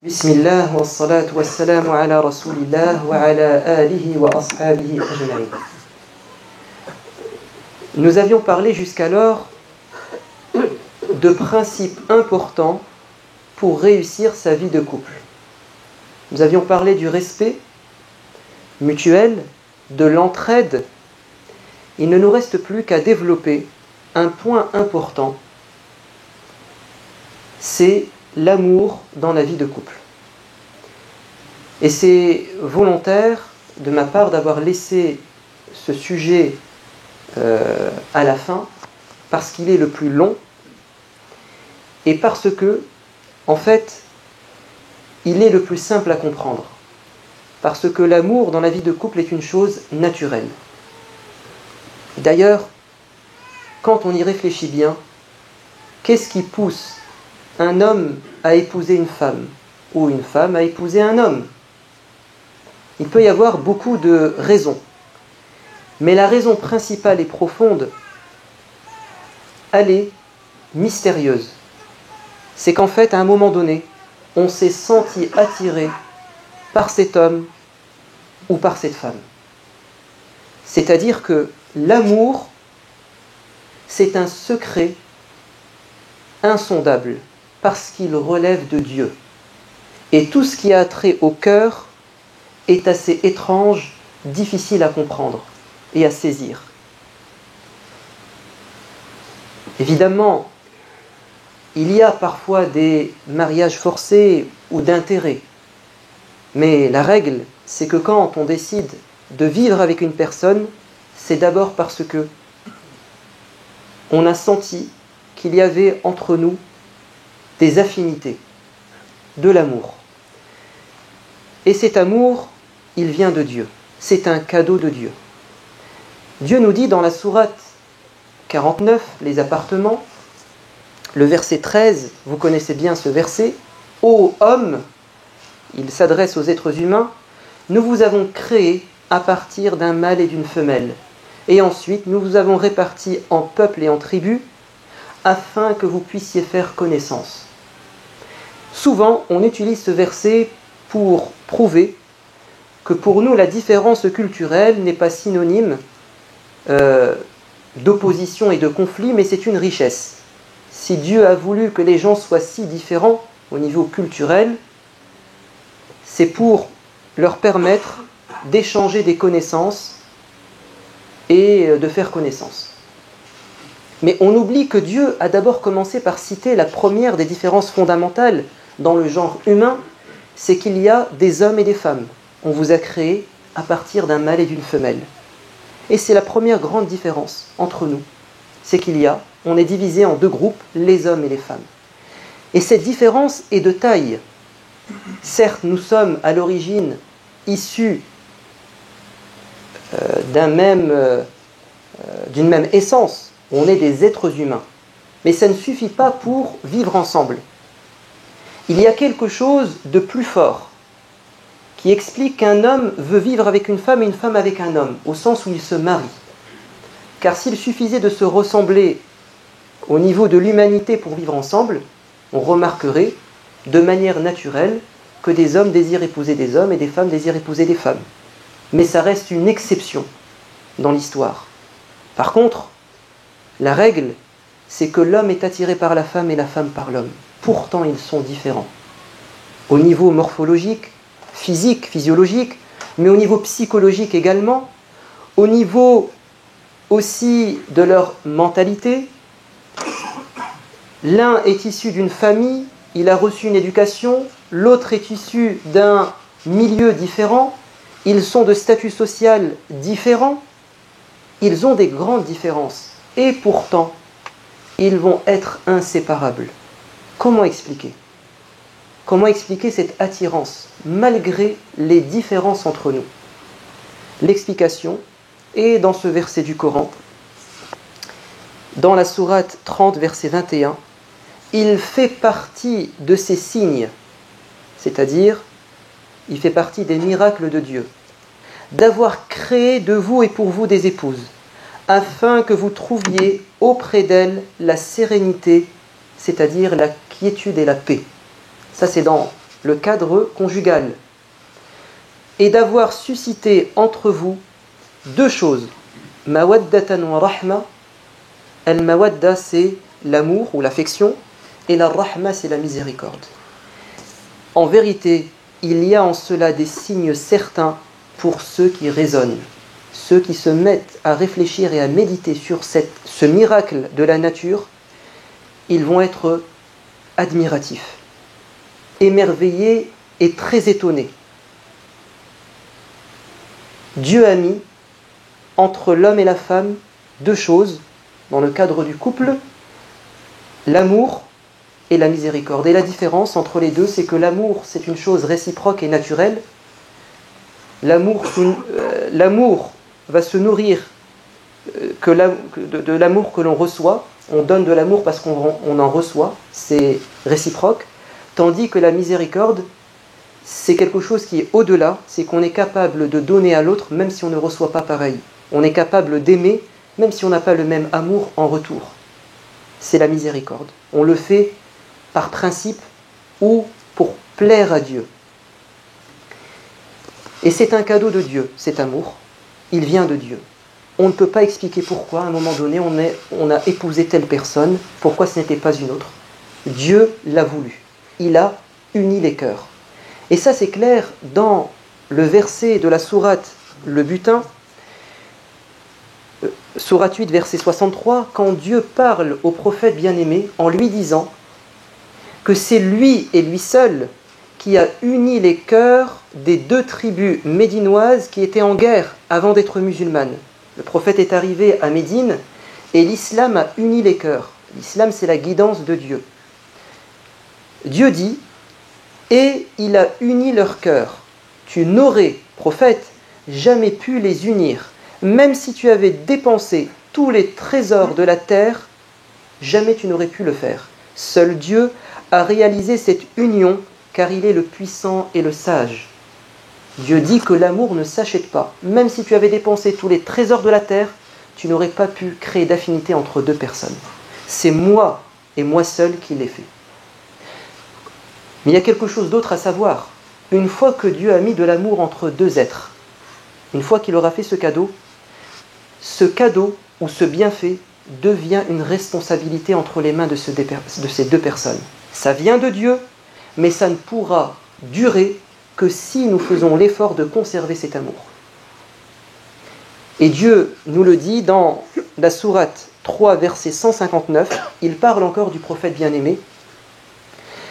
Bismillah wa salatu wa salamu ala rasulillah wa ala alihi wa ashabihi ajma'in. Nous avions parlé jusqu'alors de principes importants pour réussir sa vie de couple. Nous avions parlé du respect mutuel, de l'entraide. Il ne nous reste plus qu'à développer un point important, c'est l'amour dans la vie de couple. Et c'est volontaire de ma part d'avoir laissé ce sujet à la fin, parce qu'il est le plus long et parce que, en fait, il est le plus simple à comprendre. Parce que l'amour dans la vie de couple est une chose naturelle. D'ailleurs, quand on y réfléchit bien, qu'est-ce qui pousse un homme à épouser une femme ou une femme à épouser un homme? Il peut y avoir beaucoup de raisons. Mais la raison principale et profonde, elle est mystérieuse. C'est qu'en fait, à un moment donné, on s'est senti attiré par cet homme ou par cette femme. C'est-à-dire que l'amour, c'est un secret insondable, parce qu'il relève de Dieu. Et tout ce qui a trait au cœur est assez étrange, difficile à comprendre et à saisir. Évidemment, il y a parfois des mariages forcés ou d'intérêt. Mais la règle, c'est que quand on décide de vivre avec une personne, c'est d'abord parce que on a senti qu'il y avait entre nous des affinités, de l'amour. Et cet amour, il vient de Dieu. C'est un cadeau de Dieu. Dieu nous dit dans la sourate 49, les appartements, le verset 13, vous connaissez bien ce verset, « Ô homme », il s'adresse aux êtres humains, « nous vous avons créés à partir d'un mâle et d'une femelle. Et ensuite, nous vous avons répartis en peuples et en tribus, afin que vous puissiez faire connaissance. » Souvent, on utilise ce verset pour prouver que pour nous, la différence culturelle n'est pas synonyme d'opposition et de conflit, mais c'est une richesse. Si Dieu a voulu que les gens soient si différents au niveau culturel, c'est pour leur permettre d'échanger des connaissances et de faire connaissance. Mais on oublie que Dieu a d'abord commencé par citer la première des différences fondamentales dans le genre humain, c'est qu'il y a des hommes et des femmes. On vous a créé à partir d'un mâle et d'une femelle. Et c'est la première grande différence entre nous. C'est on est divisé en deux groupes, les hommes et les femmes. Et cette différence est de taille. Certes, nous sommes à l'origine issus d'une même essence. On est des êtres humains. Mais ça ne suffit pas pour vivre ensemble. Il y a quelque chose de plus fort qui explique qu'un homme veut vivre avec une femme et une femme avec un homme, au sens où ils se marient. Car s'il suffisait de se ressembler au niveau de l'humanité pour vivre ensemble, on remarquerait de manière naturelle que des hommes désirent épouser des hommes et des femmes désirent épouser des femmes. Mais ça reste une exception dans l'histoire. Par contre, la règle, c'est que l'homme est attiré par la femme et la femme par l'homme. Pourtant, ils sont différents. Au niveau morphologique, physique, physiologique, mais au niveau psychologique également, au niveau aussi de leur mentalité. L'un est issu d'une famille, il a reçu une éducation, l'autre est issu d'un milieu différent, ils sont de statut social différent, ils ont des grandes différences, et pourtant, ils vont être inséparables. Comment expliquer? Comment expliquer cette attirance, malgré les différences entre nous? L'explication est dans ce verset du Coran, dans la sourate 30, verset 21. Il fait partie de ces signes, c'est-à-dire, il fait partie des miracles de Dieu, d'avoir créé de vous et pour vous des épouses, afin que vous trouviez auprès d'elles la sérénité, c'est-à-dire la quiétude et la paix. Ça, c'est dans le cadre conjugal, et d'avoir suscité entre vous deux choses. Mawaddatan wa rahma. Al-mawadda, c'est l'amour ou l'affection, et la rahma, c'est la miséricorde. En vérité, il y a en cela des signes certains pour ceux qui raisonnent, ceux qui se mettent à réfléchir et à méditer sur ce miracle de la nature. Ils vont être admiratifs, émerveillés et très étonnés. Dieu a mis entre l'homme et la femme deux choses dans le cadre du couple, l'amour et la miséricorde. Et la différence entre les deux, c'est que l'amour, c'est une chose réciproque et naturelle. L'amour va se nourrir de l'amour que l'on reçoit. On donne de l'amour parce qu'on en reçoit, c'est réciproque. Tandis que la miséricorde, c'est quelque chose qui est au-delà, c'est qu'on est capable de donner à l'autre même si on ne reçoit pas pareil. On est capable d'aimer même si on n'a pas le même amour en retour. C'est la miséricorde. On le fait par principe ou pour plaire à Dieu. Et c'est un cadeau de Dieu, cet amour. Il vient de Dieu. On ne peut pas expliquer pourquoi, à un moment donné, on a épousé telle personne, pourquoi ce n'était pas une autre. Dieu l'a voulu. Il a uni les cœurs. Et ça, c'est clair dans le verset de la sourate, le butin, sourate 8, verset 63, quand Dieu parle au prophète bien-aimé en lui disant que c'est lui et lui seul qui a uni les cœurs des deux tribus médinoises qui étaient en guerre avant d'être musulmanes. Le prophète est arrivé à Médine et l'islam a uni les cœurs. L'islam, c'est la guidance de Dieu. Dieu dit « Et il a uni leurs cœurs. Tu n'aurais, prophète, jamais pu les unir. Même si tu avais dépensé tous les trésors de la terre, jamais tu n'aurais pu le faire. Seul Dieu a réalisé cette union car il est le puissant et le sage. » Dieu dit que l'amour ne s'achète pas. Même si tu avais dépensé tous les trésors de la terre, tu n'aurais pas pu créer d'affinité entre deux personnes. C'est moi et moi seul qui l'ai fait. Mais il y a quelque chose d'autre à savoir. Une fois que Dieu a mis de l'amour entre deux êtres, une fois qu'il aura fait ce cadeau ou ce bienfait devient une responsabilité entre les mains de ces deux personnes. Ça vient de Dieu, mais ça ne pourra durer que si nous faisons l'effort de conserver cet amour. Et Dieu nous le dit dans la sourate 3, verset 159, il parle encore du prophète bien-aimé.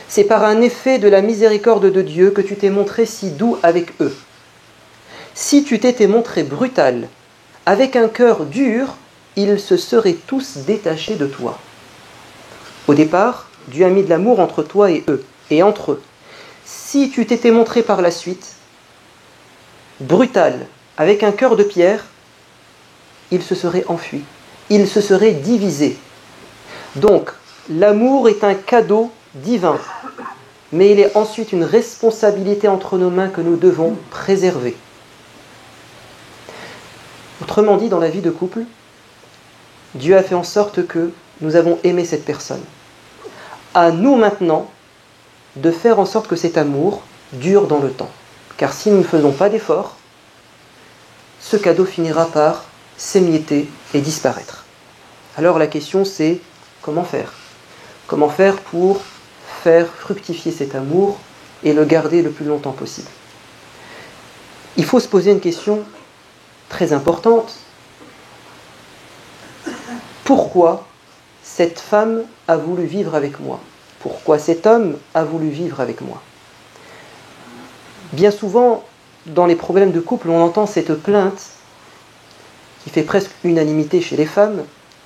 C'est par un effet de la miséricorde de Dieu que tu t'es montré si doux avec eux. Si tu t'étais montré brutal, avec un cœur dur, ils se seraient tous détachés de toi. Au départ, Dieu a mis de l'amour entre toi et eux, et entre eux. Si tu t'étais montré par la suite brutal, avec un cœur de pierre, ils se seraient enfuis, ils se seraient divisés. Donc, l'amour est un cadeau divin, mais il est ensuite une responsabilité entre nos mains que nous devons préserver. Autrement dit, dans la vie de couple, Dieu a fait en sorte que nous avons aimé cette personne. À nous maintenant de faire en sorte que cet amour dure dans le temps. Car si nous ne faisons pas d'efforts, ce cadeau finira par s'émietter et disparaître. Alors la question c'est, comment faire ? Comment faire pour faire fructifier cet amour et le garder le plus longtemps possible ? Il faut se poser une question très importante. Pourquoi cette femme a voulu vivre avec moi ? Pourquoi cet homme a voulu vivre avec moi ? Bien souvent, dans les problèmes de couple, on entend cette plainte qui fait presque unanimité chez les femmes.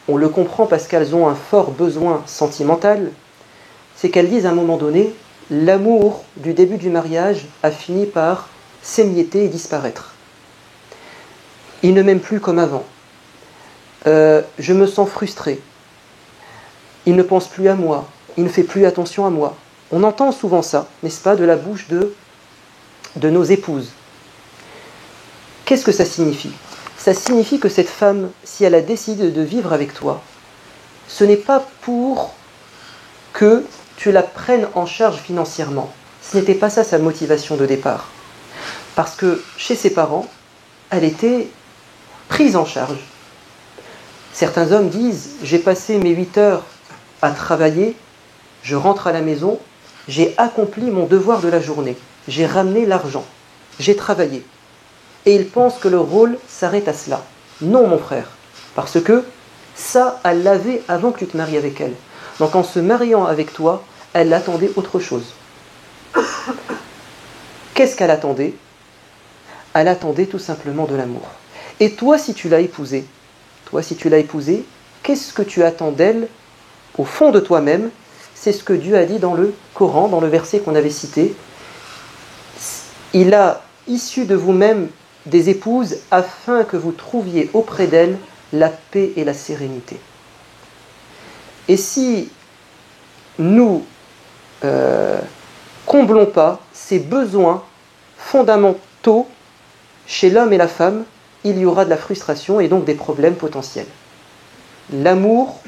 On le comprend parce qu'elles ont un fort besoin sentimental. C'est qu'elles disent à un moment donné, l'amour du début du mariage a fini par s'émietter et disparaître. Il ne m'aime plus comme avant. Je me sens frustrée. Il ne pense plus à moi. Il ne fait plus attention à moi. On entend souvent ça, n'est-ce pas, de la bouche de nos épouses. Qu'est-ce que ça signifie ? Ça signifie que cette femme, si elle a décidé de vivre avec toi, ce n'est pas pour que tu la prennes en charge financièrement. Ce n'était pas ça sa motivation de départ. Parce que chez ses parents, elle était prise en charge. Certains hommes disent, j'ai passé mes 8 heures à travailler, je rentre à la maison, j'ai accompli mon devoir de la journée, j'ai ramené l'argent, j'ai travaillé. Et ils pensent que le rôle s'arrête à cela. Non, mon frère, parce que ça, elle l'avait avant que tu te maries avec elle. Donc en se mariant avec toi, elle attendait autre chose. Qu'est-ce qu'elle attendait ? Elle attendait tout simplement de l'amour. Et toi, si tu l'as épousée, qu'est-ce que tu attends d'elle au fond de toi-même ? C'est ce que Dieu a dit dans le Coran, dans le verset qu'on avait cité. Il a issu de vous-même des épouses afin que vous trouviez auprès d'elles la paix et la sérénité. Et si nous comblons pas ces besoins fondamentaux chez l'homme et la femme, il y aura de la frustration et donc des problèmes potentiels. L'amour,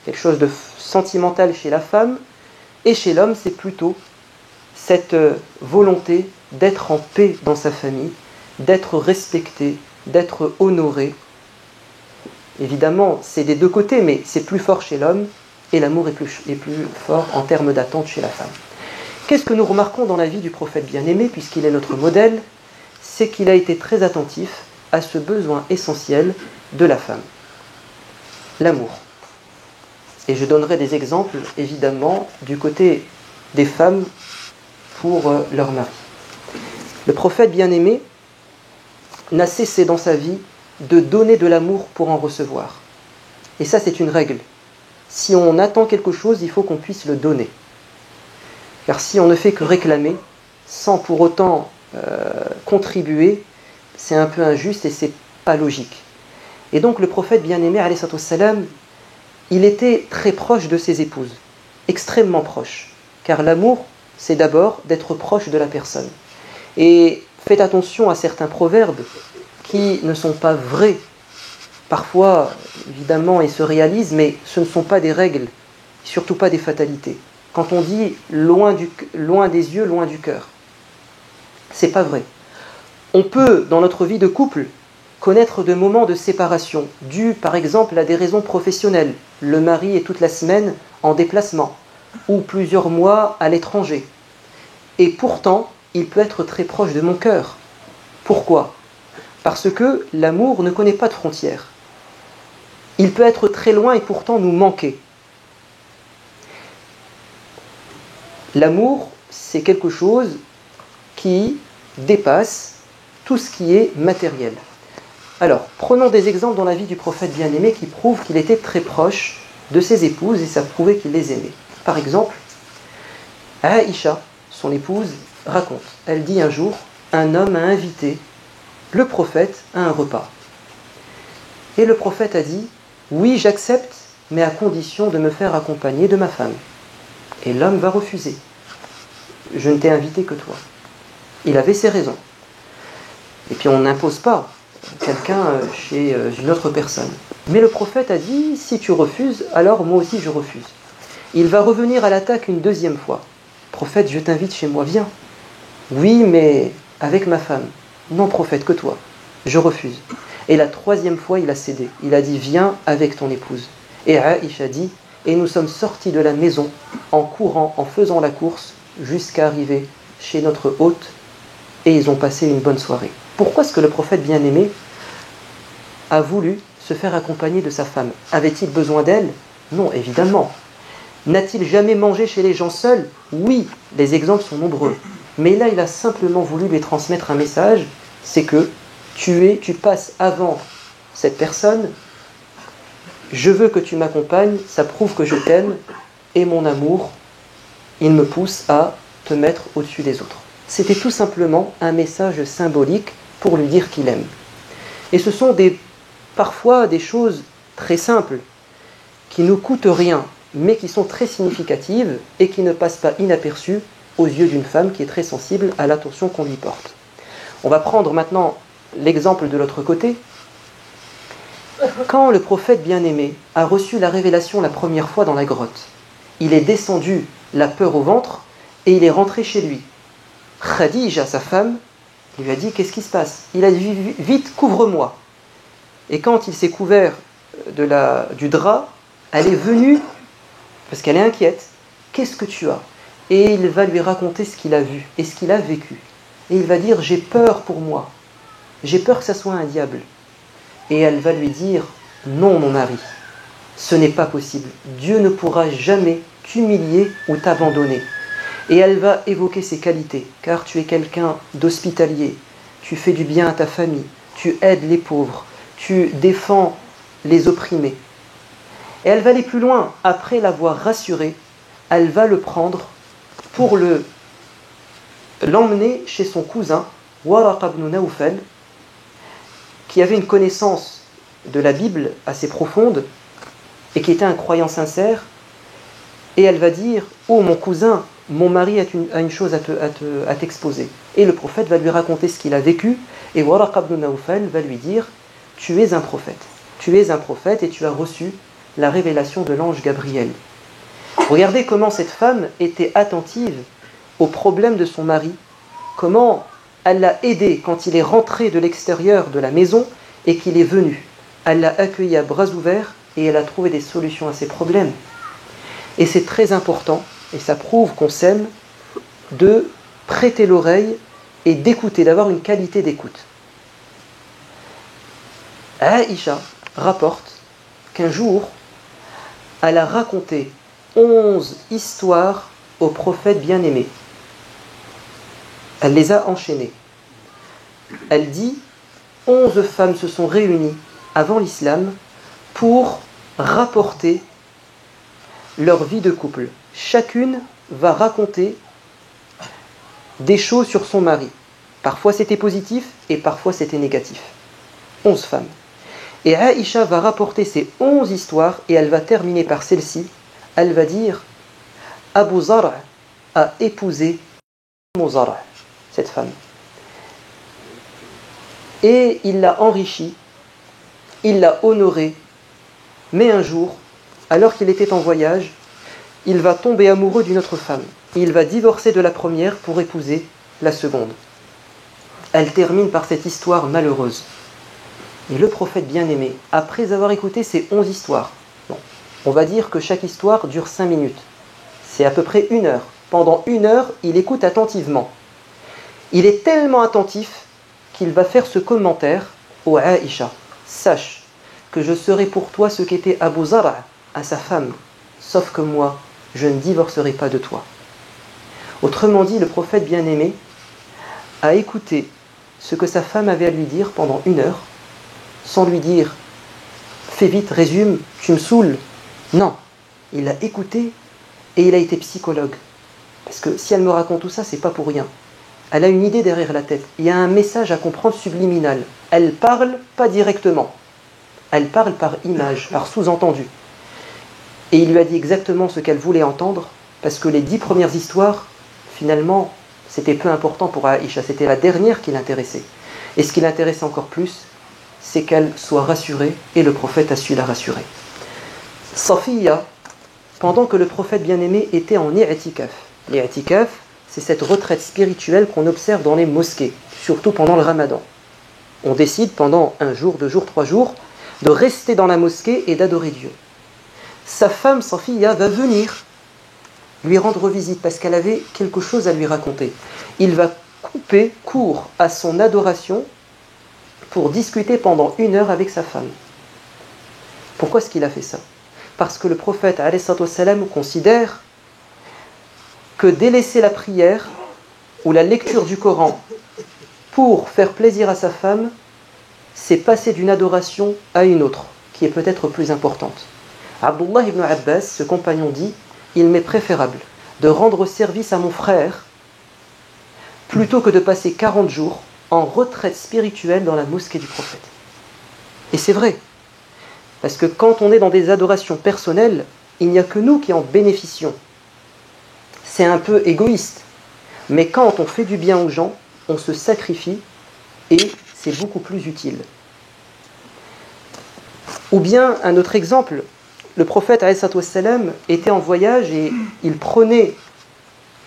quelque chose de sentimental chez la femme, et chez l'homme, c'est plutôt cette volonté d'être en paix dans sa famille, d'être respecté, d'être honoré. Évidemment, c'est des deux côtés, mais c'est plus fort chez l'homme, et l'amour est plus fort en termes d'attente chez la femme. Qu'est-ce que nous remarquons dans la vie du prophète bien-aimé, puisqu'il est notre modèle ? C'est qu'il a été très attentif à ce besoin essentiel de la femme, l'amour. Et je donnerai des exemples, évidemment, du côté des femmes pour leur mari. Le prophète bien-aimé n'a cessé dans sa vie de donner de l'amour pour en recevoir. Et ça, c'est une règle. Si on attend quelque chose, il faut qu'on puisse le donner. Car si on ne fait que réclamer, sans pour autant contribuer, c'est un peu injuste et c'est pas logique. Et donc le prophète bien-aimé, alayhi salam, il était très proche de ses épouses, extrêmement proche. Car l'amour, c'est d'abord d'être proche de la personne. Et faites attention à certains proverbes qui ne sont pas vrais. Parfois, évidemment, ils se réalisent, mais ce ne sont pas des règles, surtout pas des fatalités. Quand on dit loin des yeux, loin du cœur, c'est pas vrai. On peut, dans notre vie de couple, connaître de moments de séparation, dus par exemple à des raisons professionnelles. Le mari est toute la semaine en déplacement, ou plusieurs mois à l'étranger. Et pourtant, il peut être très proche de mon cœur. Pourquoi ? Parce que l'amour ne connaît pas de frontières. Il peut être très loin et pourtant nous manquer. L'amour, c'est quelque chose qui dépasse tout ce qui est matériel. Alors, prenons des exemples dans la vie du prophète bien-aimé qui prouvent qu'il était très proche de ses épouses et ça prouvait qu'il les aimait. Par exemple, Aïcha, son épouse, raconte. Elle dit un jour, un homme a invité le prophète à un repas. Et le prophète a dit, oui, j'accepte, mais à condition de me faire accompagner de ma femme. Et l'homme va refuser. Je ne t'ai invité que toi. Il avait ses raisons. Et puis on n'impose pas quelqu'un chez une autre personne. Mais le prophète a dit, si tu refuses, alors moi aussi je refuse. Il va revenir à l'attaque une deuxième fois. Prophète, je t'invite chez moi, viens. Oui, mais avec ma femme. Non, prophète, que toi. Je refuse. Et la troisième fois, il a cédé. Il a dit, viens avec ton épouse. Et Aïcha dit, et nous sommes sortis de la maison en courant, en faisant la course, jusqu'à arriver chez notre hôte, et ils ont passé une bonne soirée. Pourquoi est-ce que le prophète bien-aimé a voulu se faire accompagner de sa femme ? Avait-il besoin d'elle ? Non, évidemment. N'a-t-il jamais mangé chez les gens seuls ? Oui, les exemples sont nombreux. Mais là, il a simplement voulu lui transmettre un message, c'est que tu passes avant cette personne, je veux que tu m'accompagnes, ça prouve que je t'aime, et mon amour, il me pousse à te mettre au-dessus des autres. C'était tout simplement un message symbolique pour lui dire qu'il aime. Et ce sont parfois des choses très simples, qui ne coûtent rien, mais qui sont très significatives et qui ne passent pas inaperçues aux yeux d'une femme qui est très sensible à l'attention qu'on lui porte. On va prendre maintenant l'exemple de l'autre côté. Quand le prophète bien-aimé a reçu la révélation la première fois dans la grotte, il est descendu la peur au ventre et il est rentré chez lui. Khadija, sa femme, lui a dit: qu'est-ce qui se passe? Il a dit: vite, couvre-moi. Et quand il s'est couvert du drap, elle est venue, parce qu'elle est inquiète. Qu'est-ce que tu as? Et il va lui raconter ce qu'il a vu et ce qu'il a vécu. Et il va dire: j'ai peur pour moi. J'ai peur que ça soit un diable. Et elle va lui dire: non, mon mari, ce n'est pas possible. Dieu ne pourra jamais t'humilier ou t'abandonner. Et elle va évoquer ses qualités, car tu es quelqu'un d'hospitalier, tu fais du bien à ta famille, tu aides les pauvres, tu défends les opprimés. Et elle va aller plus loin. Après l'avoir rassuré, elle va le prendre pour l'emmener chez son cousin, Waraqa ibn Nawfal, qui avait une connaissance de la Bible assez profonde et qui était un croyant sincère. Et elle va dire: oh mon cousin, mon mari a une chose à t'exposer. Et le prophète va lui raconter ce qu'il a vécu, et Waraqa ibn Nawfal va lui dire: tu es un prophète. Tu es un prophète et tu as reçu la révélation de l'ange Gabriel. Regardez comment cette femme était attentive aux problèmes de son mari, comment elle l'a aidé quand il est rentré de l'extérieur de la maison et qu'il est venu. Elle l'a accueilli à bras ouverts et elle a trouvé des solutions à ses problèmes. Et c'est très important, et ça prouve qu'on s'aime, de prêter l'oreille et d'écouter, d'avoir une qualité d'écoute. Aïcha rapporte qu'un jour, elle a raconté 11 histoires au prophète bien-aimé. Elle les a enchaînées. Elle dit: 11 femmes se sont réunies avant l'islam pour rapporter leur vie de couple. Chacune va raconter des choses sur son mari. Parfois c'était positif et parfois c'était négatif. 11 femmes. Et Aïcha va rapporter ces 11 histoires et elle va terminer par celle-ci. Elle va dire: Abu Zar' a épousé Zar', cette femme. Et il l'a enrichie, il l'a honorée. Mais un jour, alors qu'il était en voyage, il va tomber amoureux d'une autre femme. Il va divorcer de la première pour épouser la seconde. Elle termine par cette histoire malheureuse. Et le prophète bien-aimé, après avoir écouté ces 11 histoires, on va dire que chaque histoire dure 5 minutes. C'est à peu près 1 heure. Pendant 1 heure, il écoute attentivement. Il est tellement attentif qu'il va faire ce commentaire: ô Aïcha, sache que je serai pour toi ce qu'était Abu Zar' à sa femme, sauf que moi, je ne divorcerai pas de toi. Autrement dit, le prophète bien-aimé a écouté ce que sa femme avait à lui dire pendant 1 heure, sans lui dire: fais vite, résume, tu me saoules. Non, il a écouté et il a été psychologue. Parce que si elle me raconte tout ça, c'est pas pour rien. Elle a une idée derrière la tête. Il y a un message à comprendre subliminal. Elle parle pas directement. Elle parle par image, par sous-entendu. Et il lui a dit exactement ce qu'elle voulait entendre, parce que les 10 premières histoires, finalement, c'était peu important pour Aïcha. C'était la dernière qui l'intéressait. Et ce qui l'intéressait encore plus, c'est qu'elle soit rassurée, et le prophète a su la rassurer. Safiya, pendant que le prophète bien-aimé était en i'tikaf. L'i'tikaf, c'est cette retraite spirituelle qu'on observe dans les mosquées, surtout pendant le ramadan. On décide pendant 1 jour, 2 jours, 3 jours, de rester dans la mosquée et d'adorer Dieu. Sa femme, Safiya, va venir lui rendre visite parce qu'elle avait quelque chose à lui raconter. Il va couper court à son adoration pour discuter pendant 1 heure avec sa femme. Pourquoi est-ce qu'il a fait ça? Parce que le prophète alayhi salam considère que délaisser la prière ou la lecture du Coran pour faire plaisir à sa femme, c'est passer d'une adoration à une autre, qui est peut-être plus importante. Abdullah ibn Abbas, ce compagnon, dit: il m'est préférable de rendre service à mon frère plutôt que de passer 40 jours en retraite spirituelle dans la mosquée du prophète. Et c'est vrai, parce que quand on est dans des adorations personnelles, il n'y a que nous qui en bénéficions. C'est un peu égoïste, mais quand on fait du bien aux gens, on se sacrifie et c'est beaucoup plus utile. Ou bien, un autre exemple, le prophète alayhi salam était en voyage et il prenait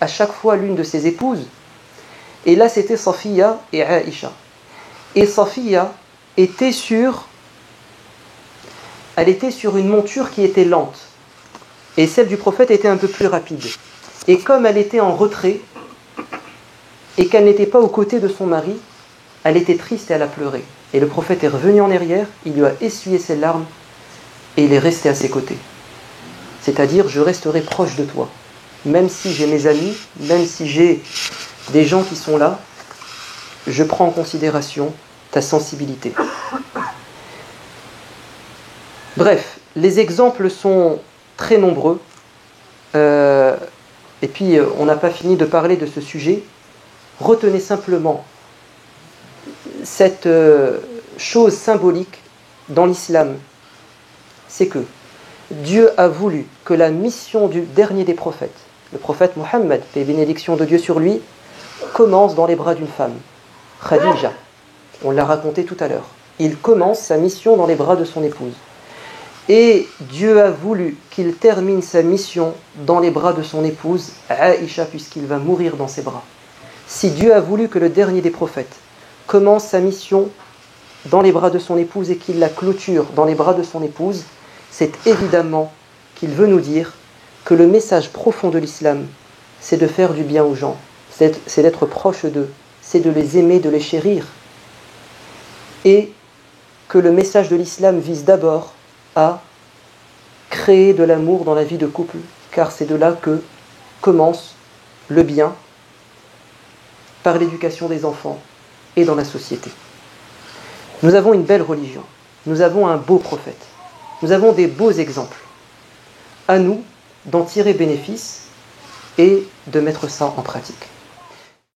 à chaque fois l'une de ses épouses. Et là, c'était Safiya et Aïcha. Et Safiya était elle était sur une monture qui était lente. Et celle du prophète était un peu plus rapide. Et comme elle était en retrait, et qu'elle n'était pas aux côtés de son mari, elle était triste et elle a pleuré. Et le prophète est revenu en arrière, il lui a essuyé ses larmes, et il est resté à ses côtés. C'est-à-dire, je resterai proche de toi. Même si j'ai mes amis, même si j'ai des gens qui sont là, je prends en considération ta sensibilité. Bref, les exemples sont très nombreux. Et puis, on n'a pas fini de parler de ce sujet. Retenez simplement cette chose symbolique dans l'islam. C'est que Dieu a voulu que la mission du dernier des prophètes, le prophète Mohammed, paix et bénédiction de Dieu sur lui, commence dans les bras d'une femme, Khadija. On l'a raconté tout à l'heure. Il commence sa mission dans les bras de son épouse. Et Dieu a voulu qu'il termine sa mission dans les bras de son épouse, Aïcha, puisqu'il va mourir dans ses bras. Si Dieu a voulu que le dernier des prophètes commence sa mission dans les bras de son épouse et qu'il la clôture dans les bras de son épouse, c'est évidemment qu'il veut nous dire que le message profond de l'islam, c'est de faire du bien aux gens, c'est d'être proche d'eux, c'est de les aimer, de les chérir. Et que le message de l'islam vise d'abord à créer de l'amour dans la vie de couple, car c'est de là que commence le bien par l'éducation des enfants et dans la société. Nous avons une belle religion, nous avons un beau prophète, nous avons des beaux exemples. À nous d'en tirer bénéfice et de mettre ça en pratique.